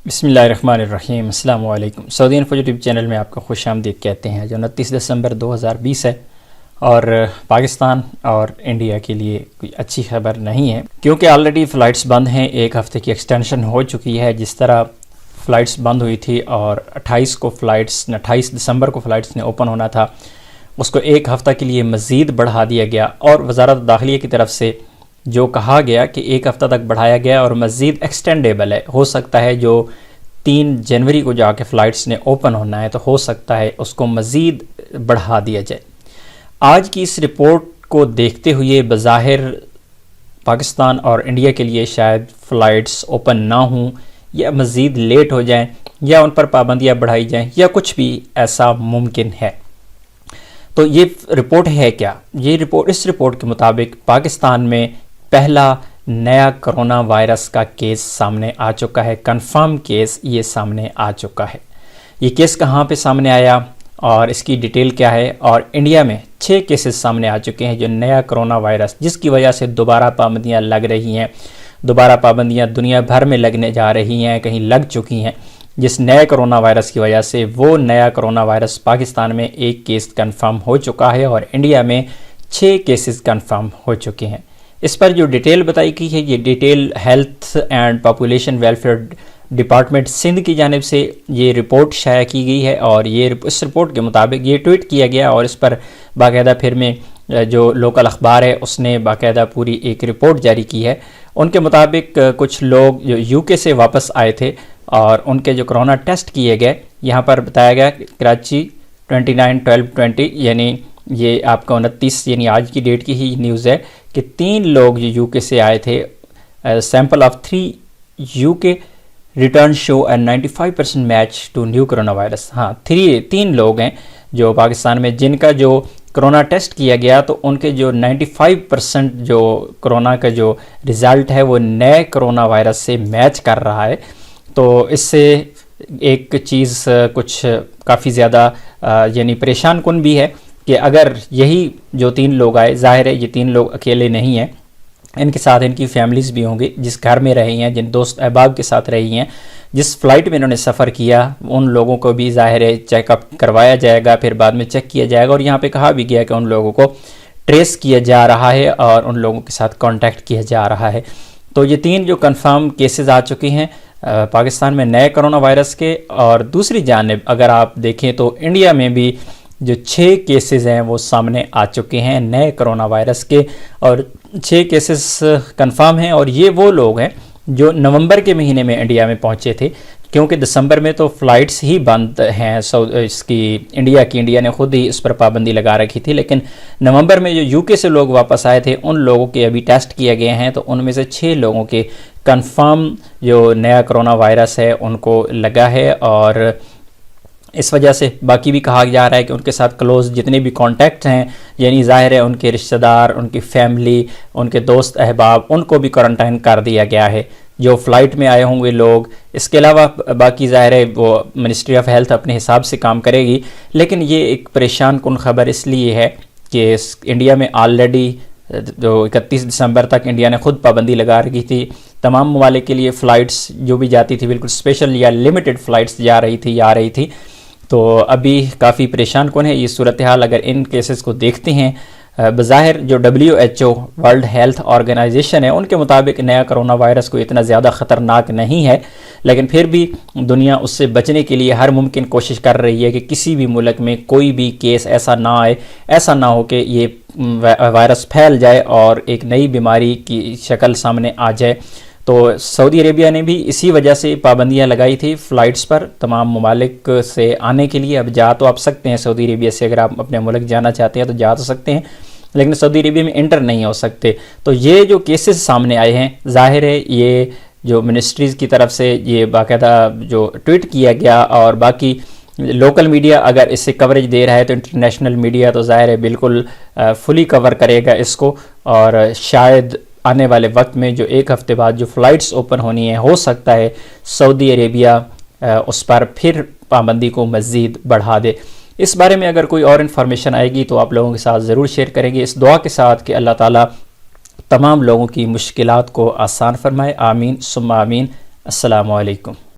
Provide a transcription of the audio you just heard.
بسم اللہ الرحمن الرحیم۔ السلام علیکم۔ سعودی انفو یوٹیوب چینل میں آپ کو خوش آمدید کہتے ہیں۔ جو 29 دسمبر 2020 ہے اور پاکستان اور انڈیا کے لیے کوئی اچھی خبر نہیں ہے، کیونکہ آلریڈی فلائٹس بند ہیں۔ ایک ہفتے کی ایکسٹینشن ہو چکی ہے۔ جس طرح فلائٹس بند ہوئی تھی اور 28 دسمبر کو فلائٹس نے اوپن ہونا تھا، اس کو ایک ہفتہ کے لیے مزید بڑھا دیا گیا، اور وزارت داخلیہ کی طرف سے جو کہا گیا کہ ایک ہفتہ تک بڑھایا گیا اور مزید ایکسٹینڈیبل ہے۔ ہو سکتا ہے جو 3 جنوری کو جا کے فلائٹس نے اوپن ہونا ہے تو ہو سکتا ہے اس کو مزید بڑھا دیا جائے۔ آج کی اس رپورٹ کو دیکھتے ہوئے بظاہر پاکستان اور انڈیا کے لیے شاید فلائٹس اوپن نہ ہوں، یا مزید لیٹ ہو جائیں، یا ان پر پابندیاں بڑھائی جائیں، یا کچھ بھی ایسا ممکن ہے۔ تو یہ رپورٹ ہے کیا؟ اس رپورٹ کے مطابق پاکستان میں پہلا نیا کرونا وائرس کا کیس سامنے آ چکا ہے۔ کنفرم کیس یہ سامنے آ چکا ہے۔ یہ کیس کہاں پہ سامنے آیا اور اس کی ڈیٹیل کیا ہے؟ اور انڈیا میں 6 کیسز سامنے آ چکے ہیں جو نیا کرونا وائرس، جس کی وجہ سے دوبارہ پابندیاں لگ رہی ہیں۔ دوبارہ پابندیاں دنیا بھر میں لگنے جا رہی ہیں، کہیں لگ چکی ہیں جس نئے کرونا وائرس کی وجہ سے۔ وہ نیا کرونا وائرس پاکستان میں 1 کیس کنفرم ہو چکا ہے اور انڈیا میں 6 کیسز کنفرم ہو چکے ہیں۔ اس پر جو ڈیٹیل بتائی گئی ہے، یہ detail health and population welfare department Sindh کی جانب سے یہ رپورٹ شائع کی گئی ہے، اور اس رپورٹ کے مطابق یہ ٹویٹ کیا گیا، اور اس پر باقاعدہ پھر میں جو لوکل اخبار ہے اس نے باقاعدہ پوری ایک رپورٹ جاری کی ہے۔ ان کے مطابق کچھ لوگ جو یو کے سے واپس آئے تھے اور ان کے جو کرونا ٹیسٹ کیے گئے، یہاں پر بتایا گیا کہ کراچی 29/12/20، یعنی یہ آپ کا 29 یعنی آج کی ڈیٹ کی ہی نیوز ہے کہ 3 لوگ جو یو کے سے آئے تھے، sample of 3 U K return show and 95% match to new corona virus. ہاں، 3 لوگ ہیں جو پاکستان میں جن کا جو کرونا ٹیسٹ کیا گیا، تو ان کے جو 95% جو کرونا کا جو رزلٹ ہے وہ نئے کرونا وائرس سے میچ کر رہا ہے۔ تو اس سے ایک چیز کچھ کافی زیادہ یعنی پریشان کن بھی ہے کہ اگر یہی جو 3 لوگ آئے، ظاہر ہے یہ 3 لوگ اکیلے نہیں ہیں، ان کے ساتھ ان کی فیملیز بھی ہوں گی، جس گھر میں رہی ہیں، جن دوست احباب کے ساتھ رہی ہیں، جس فلائٹ میں انہوں نے سفر کیا، ان لوگوں کو بھی ظاہر ہے چیک اپ کروایا جائے گا، پھر بعد میں چیک کیا جائے گا، اور یہاں پہ کہا بھی گیا کہ ان لوگوں کو ٹریس کیا جا رہا ہے اور ان لوگوں کے ساتھ کانٹیکٹ کیا جا رہا ہے۔ تو یہ 3 جو کنفرم کیسز آ چکے ہیں پاکستان میں نئے کرونا وائرس کے، اور دوسری جانب اگر آپ دیکھیں تو انڈیا میں بھی جو 6 کیسز ہیں وہ سامنے آ چکے ہیں نئے کرونا وائرس کے، اور 6 کیسز کنفرم ہیں، اور یہ وہ لوگ ہیں جو نومبر کے مہینے میں انڈیا میں پہنچے تھے، کیونکہ دسمبر میں تو فلائٹس ہی بند ہیں اس کی انڈیا نے خود ہی اس پر پابندی لگا رکھی تھی، لیکن نومبر میں جو یو کے سے لوگ واپس آئے تھے ان لوگوں کے ابھی ٹیسٹ کیے گئے ہیں، تو ان میں سے 6 لوگوں کے کنفرم جو نیا کرونا وائرس ہے ان کو لگا ہے، اور اس وجہ سے باقی بھی کہا جا رہا ہے کہ ان کے ساتھ کلوز جتنے بھی کانٹیکٹ ہیں، یعنی ظاہر ہے ان کے رشتہ دار، ان کی فیملی، ان کے دوست احباب، ان کو بھی کوارنٹائن کر دیا گیا ہے جو فلائٹ میں آئے ہوں گے لوگ۔ اس کے علاوہ باقی ظاہر ہے وہ منسٹری آف ہیلتھ اپنے حساب سے کام کرے گی، لیکن یہ ایک پریشان کن خبر اس لیے ہے کہ انڈیا میں آلریڈی جو 31 دسمبر تک انڈیا نے خود پابندی لگا رکھی تھی، تمام ممالک کے لیے فلائٹس جو بھی جاتی تھی بالکل اسپیشل یا لمیٹڈ فلائٹس آ رہی تھی، تو ابھی کافی پریشان کن ہے یہ صورتحال۔ اگر ان کیسز کو دیکھتے ہیں، بظاہر جو WHO ورلڈ ہیلتھ آرگنائزیشن ہے ان کے مطابق نیا کرونا وائرس کو اتنا زیادہ خطرناک نہیں ہے، لیکن پھر بھی دنیا اس سے بچنے کے لیے ہر ممکن کوشش کر رہی ہے کہ کسی بھی ملک میں کوئی بھی کیس ایسا نہ آئے، ایسا نہ ہو کہ یہ وائرس پھیل جائے اور ایک نئی بیماری کی شکل سامنے آ جائے۔ تو سعودی عربیہ نے بھی اسی وجہ سے پابندیاں لگائی تھی فلائٹس پر تمام ممالک سے آنے کے لیے۔ اب جا تو آپ سکتے ہیں سعودی عربیہ سے، اگر آپ اپنے ملک جانا چاہتے ہیں تو جا تو سکتے ہیں، لیکن سعودی عربیہ میں انٹر نہیں ہو سکتے۔ تو یہ جو کیسز سامنے آئے ہیں، ظاہر ہے یہ جو منسٹریز کی طرف سے یہ باقاعدہ جو ٹویٹ کیا گیا، اور باقی لوکل میڈیا اگر اس سے کوریج دے رہا ہے تو انٹرنیشنل میڈیا تو ظاہر ہے بالکل فلی کور کرے گا اس کو، اور شاید آنے والے وقت میں جو 1 ہفتے بعد جو فلائٹس اوپن ہونی ہیں، ہو سکتا ہے سعودی عربیہ اس پر پھر پابندی کو مزید بڑھا دے۔ اس بارے میں اگر کوئی اور انفارمیشن آئے گی تو آپ لوگوں کے ساتھ ضرور شیئر کریں گے، اس دعا کے ساتھ کہ اللہ تعالیٰ تمام لوگوں کی مشکلات کو آسان فرمائے۔ آمین ثم آمین۔ السلام علیکم۔